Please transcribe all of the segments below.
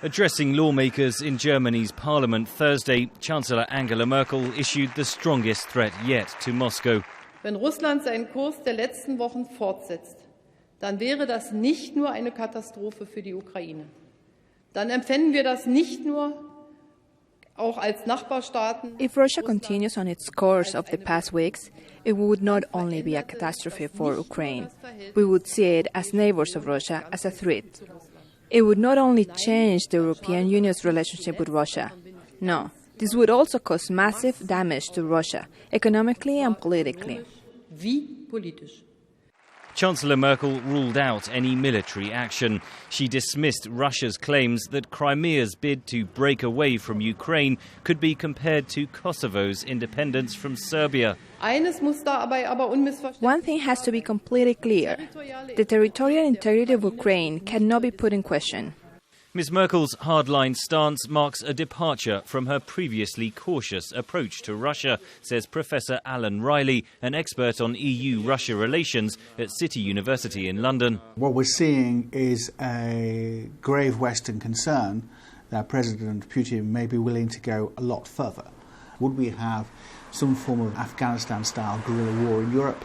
Addressing lawmakers in Germany's parliament Thursday, Chancellor Angela Merkel issued the strongest threat yet to Moscow. Wenn Russland seinen Kurs der letzten Wochen fortsetzt, dann wäre das nicht nur eine Katastrophe für die Ukraine. Dann empfinden wir das nicht nur auch als Nachbarstaaten. If Russia continues on its course of the past weeks, it would not only be a catastrophe for Ukraine. We would see it as neighbors of Russia as a threat. It would not only change the European Union's relationship with Russia. No, this would also cause massive damage to Russia, economically and politically. Wie politisch. Chancellor Merkel ruled out any military action. She dismissed Russia's claims that Crimea's bid to break away from Ukraine could be compared to Kosovo's independence from Serbia. One thing has to be completely clear. The territorial integrity of Ukraine cannot be put in question. Ms. Merkel's hardline stance marks a departure from her previously cautious approach to Russia, says Professor Alan Riley, an expert on EU-Russia relations at City University in London. What we're seeing is a grave Western concern that President Putin may be willing to go a lot further. Would we have some form of Afghanistan-style guerrilla war in Europe?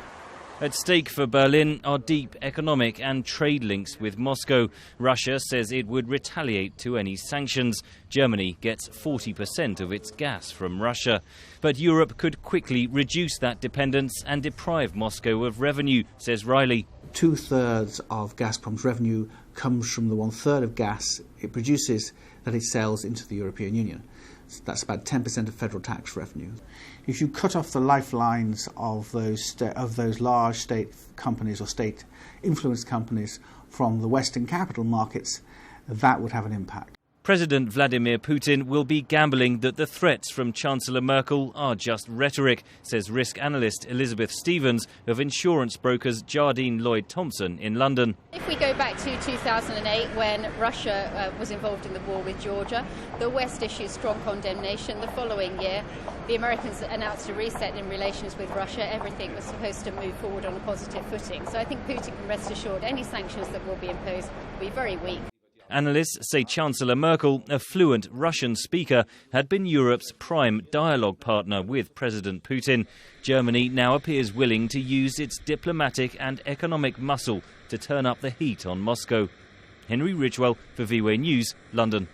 At stake for Berlin are deep economic and trade links with Moscow. Russia says it would retaliate to any sanctions. Germany gets 40% of its gas from Russia. But Europe could quickly reduce that dependence and deprive Moscow of revenue, says Riley. 2/3 of Gazprom's revenue comes from the 1/3 of gas it produces that it sells into the European Union. That's about 10% of federal tax revenue. If you cut off the lifelines of those large state companies or state-influenced companies from the Western capital markets, that would have an impact. President Vladimir Putin will be gambling that the threats from Chancellor Merkel are just rhetoric, says risk analyst Elizabeth Stevens of insurance brokers Jardine Lloyd Thompson in London. If we go back to 2008 when Russia was involved in the war with Georgia, the West issued strong condemnation. The following year, the Americans announced a reset in relations with Russia. Everything was supposed to move forward on a positive footing. So I think Putin can rest assured any sanctions that will be imposed will be very weak. Analysts say Chancellor Merkel, a fluent Russian speaker, had been Europe's prime dialogue partner with President Putin. Germany now appears willing to use its diplomatic and economic muscle to turn up the heat on Moscow. Henry Ridgwell for VOA News, London.